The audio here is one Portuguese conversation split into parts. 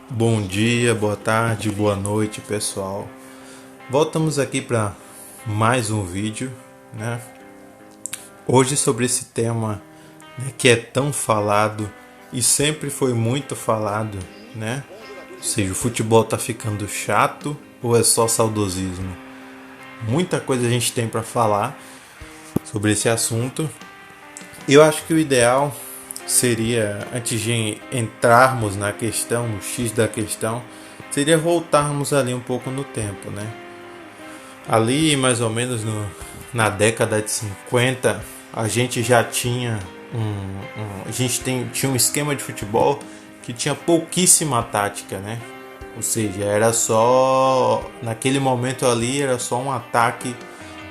Bom dia, boa tarde, boa noite, pessoal. Voltamos aqui para mais um vídeo, né? Hoje sobre esse tema, né, que é tão falado e sempre foi muito falado, né? Ou seja, o futebol tá ficando chato ou é só saudosismo? Muita coisa a gente tem para falar sobre esse assunto. Eu acho que o ideal seria, antes de entrarmos na questão, no X da questão, seria voltarmos ali um pouco no tempo, né? Ali, mais ou menos na década de 50, a gente já tinha tinha um esquema de futebol que tinha pouquíssima tática, né? Ou seja, era só naquele momento ali era só um ataque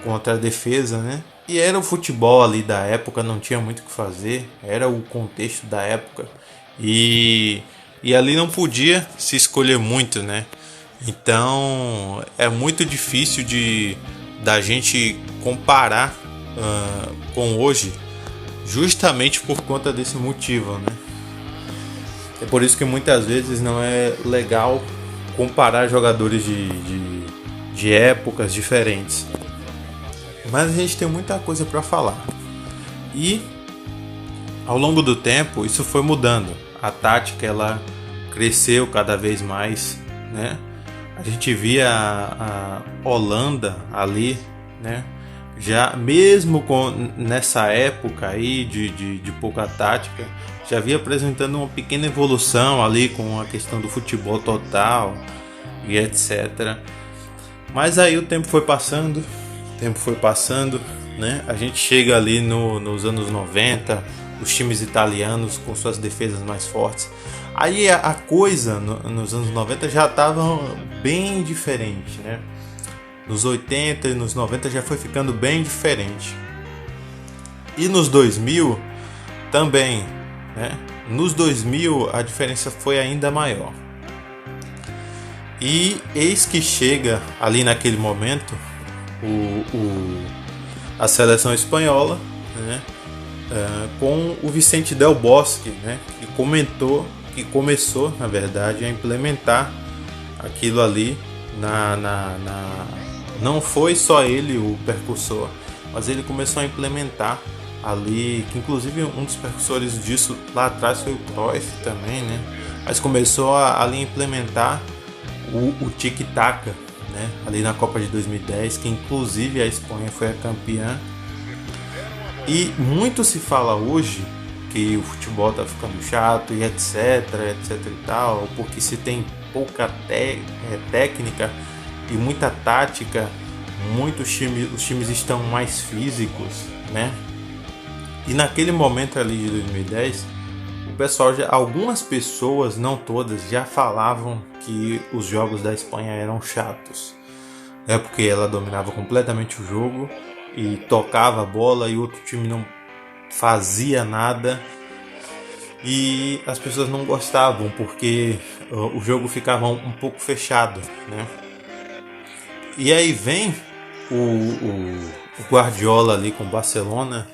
contra a defesa, né? E era o futebol ali da época, não tinha muito o que fazer, era o contexto da época. E, e ali não podia se escolher muito, né? Então é muito difícil de da gente comparar com hoje, justamente por conta desse motivo, né? É por isso que muitas vezes não é legal comparar jogadores de épocas diferentes. Mas a gente tem muita coisa para falar. E ao longo do tempo isso foi mudando. A tática ela cresceu cada vez mais, né? A gente via a Holanda ali, né? Já mesmo nessa época aí de pouca tática, já via apresentando uma pequena evolução ali com a questão do futebol total e etc. Mas aí o tempo foi passando, né? A gente chega ali nos anos 90, os times italianos com suas defesas mais fortes. Aí a coisa nos anos 90 já estava bem diferente, né? Nos 80 e nos 90 já foi ficando bem diferente. E nos 2000 também, né? Nos 2000 a diferença foi ainda maior. E eis que chega ali naquele momento a seleção espanhola, né? Com o Vicente Del Bosque, né? Que começou, na verdade, a implementar aquilo ali não foi só ele o percursor, mas ele começou a implementar ali, que inclusive um dos percursores disso lá atrás foi o Cruyff também, né? Mas começou ali a implementar o tic-tac, né? Ali na Copa de 2010, que inclusive a Espanha foi a campeã. E muito se fala hoje que o futebol tá ficando chato e etc e tal, porque se tem pouca técnica e muita tática, os times estão mais físicos, né? E naquele momento ali de 2010, algumas pessoas, não todas, já falavam que os jogos da Espanha eram chatos. É porque ela dominava completamente o jogo e tocava a bola e o outro time não fazia nada. E as pessoas não gostavam porque o jogo ficava um pouco fechado, né? E aí vem o Guardiola ali com o Barcelona,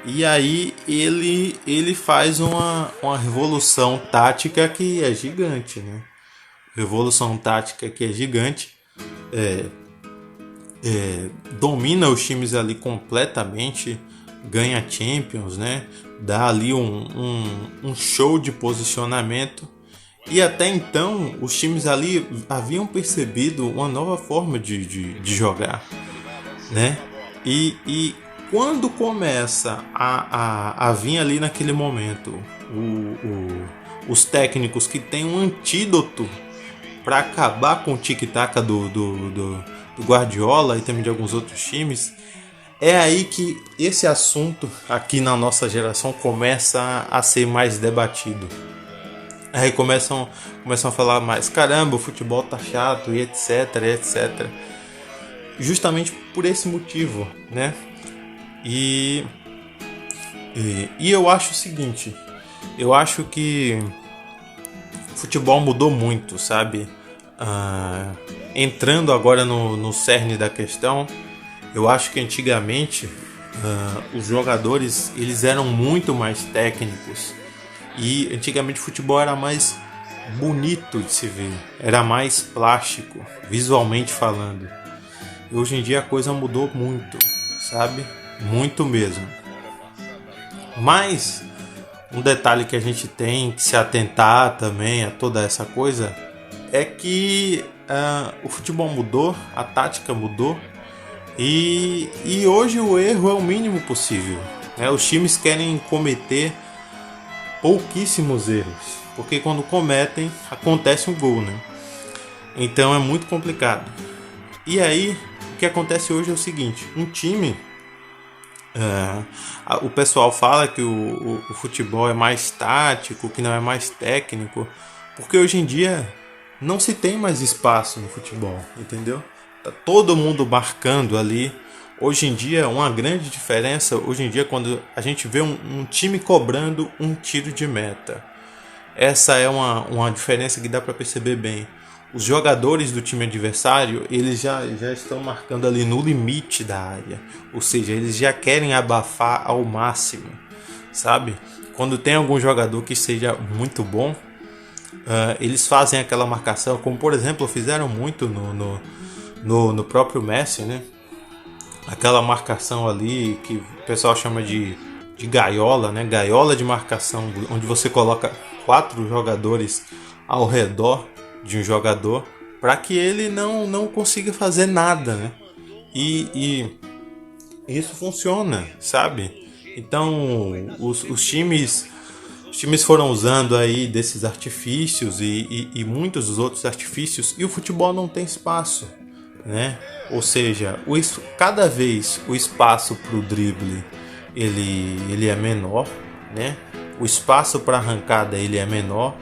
e aí ele faz uma revolução tática que é gigante, né? Revolução tática que é gigante, domina os times ali completamente, ganha Champions, né? Dá ali um show de posicionamento. E até então os times ali haviam percebido uma nova forma de jogar, né? E quando começa a vir ali naquele momento os técnicos que têm um antídoto para acabar com o tic-tac do Guardiola e também de alguns outros times, é aí que esse assunto aqui na nossa geração começa a ser mais debatido. Aí começam a falar mais, caramba, o futebol tá chato e etc. Justamente por esse motivo, né? E eu acho o seguinte, eu acho que o futebol mudou muito, sabe? Entrando agora no cerne da questão, eu acho que antigamente os jogadores eles eram muito mais técnicos. E antigamente o futebol era mais bonito de se ver, era mais plástico, visualmente falando. E hoje em dia a coisa mudou muito, sabe? Muito mesmo. Mas um detalhe que a gente tem que se atentar também a toda essa coisa é que o futebol mudou, a tática mudou e hoje o erro é o mínimo possível, né? Os times querem cometer pouquíssimos erros, porque quando cometem acontece um gol, né? Então é muito complicado. E aí o que acontece hoje é o seguinte: um time, o pessoal fala que o futebol é mais tático, que não é mais técnico, porque hoje em dia não se tem mais espaço no futebol, entendeu? Tá todo mundo marcando ali. Hoje em dia, uma grande diferença, hoje em dia, quando a gente vê um time cobrando um tiro de meta. Essa é uma diferença que dá para perceber bem. Os jogadores do time adversário, eles já estão marcando ali no limite da área. Ou seja, eles já querem abafar ao máximo, sabe? Quando tem algum jogador que seja muito bom, eles fazem aquela marcação, como por exemplo fizeram muito no próprio Messi, né? Aquela marcação ali que o pessoal chama de gaiola, né? Gaiola de marcação, onde você coloca 4 jogadores ao redor de um jogador para que ele não consiga fazer nada, né? E isso funciona, sabe? Então os times foram usando aí desses artifícios e muitos dos outros artifícios, e o futebol não tem espaço, né? Ou seja, cada vez o espaço para o drible ele é menor, né? O espaço para arrancada ele é menor,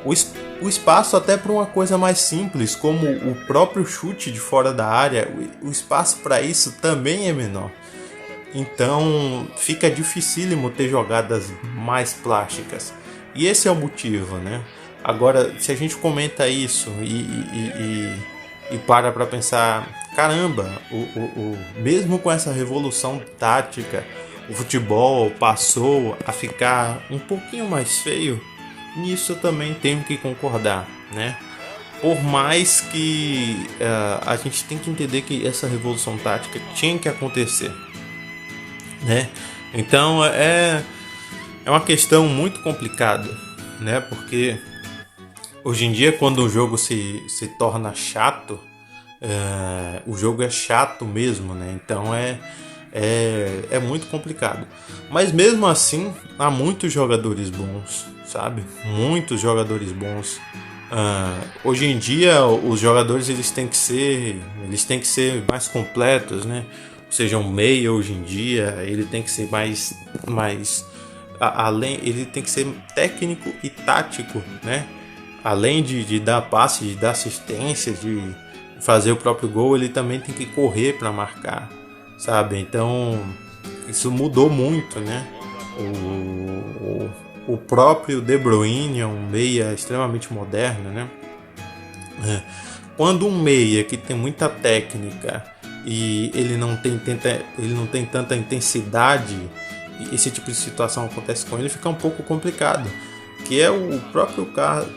o espaço até para uma coisa mais simples como o próprio chute de fora da área, o espaço para isso também é menor. Então fica dificílimo ter jogadas mais plásticas. E esse é o motivo, né? Agora, se a gente comenta isso e para pensar, caramba, mesmo com essa revolução tática, o futebol passou a ficar um pouquinho mais feio. Nisso eu também tenho que concordar, né? Por mais que a gente tem que entender que essa revolução tática tinha que acontecer, né? Então é uma questão muito complicada, né? Porque hoje em dia, quando o jogo se torna chato, o jogo é chato mesmo, né? Então é muito complicado. Mas mesmo assim, há muitos jogadores bons, sabe? Muitos jogadores bons. Hoje em dia, os jogadores eles têm que ser mais completos, né? Ou seja, um meia hoje em dia ele tem que ser mais além, ele tem que ser técnico e tático, né? Além de dar passe, de dar assistência, de fazer o próprio gol, ele também tem que correr para marcar, sabe? Então isso mudou muito, né? O próprio De Bruyne é um meia extremamente moderno, né? Quando um meia que tem muita técnica e ele não tem tanta intensidade, e esse tipo de situação acontece com ele, fica um pouco complicado, que é o próprio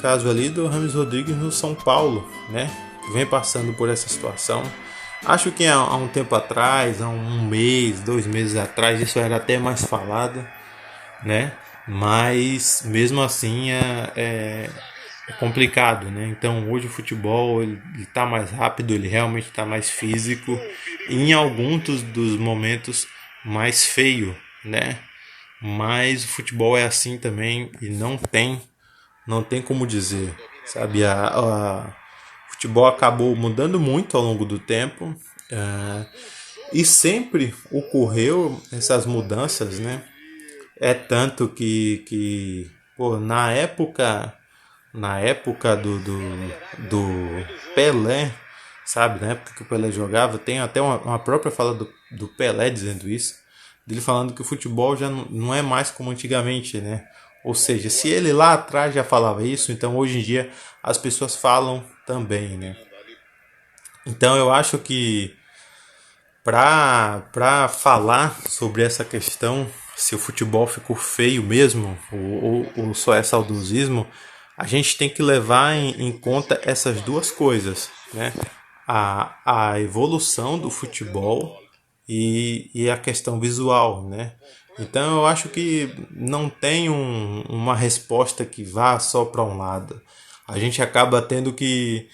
caso ali do James Rodrigues no São Paulo, né? Que vem passando por essa situação. Acho que há um tempo atrás, há um mês, 2 meses atrás, isso era até mais falado, né? Mas mesmo assim é complicado, né? Então hoje o futebol ele tá mais rápido, ele realmente está mais físico e em alguns dos momentos mais feio, né? Mas o futebol é assim também e não tem como dizer, sabe? O futebol acabou mudando muito ao longo do tempo, e sempre ocorreu essas mudanças, né? É tanto que pô, na época do Pelé, sabe? Na época que o Pelé jogava, tem até uma própria fala do Pelé dizendo isso, dele falando que o futebol já não é mais como antigamente, né? Ou seja, se ele lá atrás já falava isso, então hoje em dia as pessoas falam também, né? Então eu acho que para falar sobre essa questão, se o futebol ficou feio mesmo ou só é saudosismo, a gente tem que levar em conta essas duas coisas, né? A evolução do futebol e a questão visual, né? Então eu acho que não tem uma resposta que vá só para um lado. A gente acaba tendo que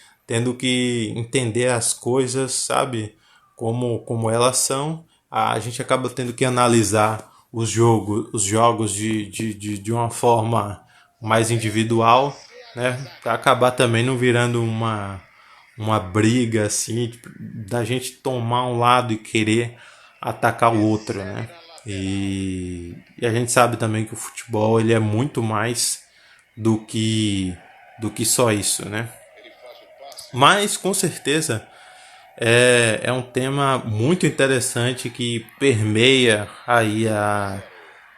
entender as coisas, sabe? Como elas são. A gente acaba tendo que analisar os jogos de uma forma mais individual, né? Para acabar também não virando uma briga assim, tipo, da gente tomar um lado e querer atacar o outro, né? E a gente sabe também que o futebol ele é muito mais do que só isso, né? Mas com certeza é um tema muito interessante que permeia aí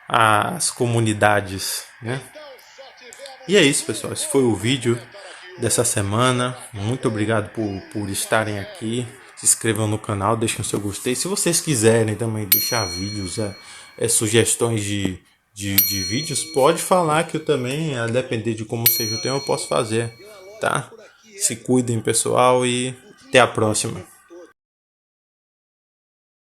as comunidades, né? E é isso, pessoal. Esse foi o vídeo dessa semana. Muito obrigado por estarem aqui. Se inscrevam no canal, deixem o seu gostei. Se vocês quiserem também deixar vídeos, sugestões de vídeos, pode falar que eu também, a depender de como seja o tema, eu posso fazer, tá? Se cuidem, pessoal, e até a próxima.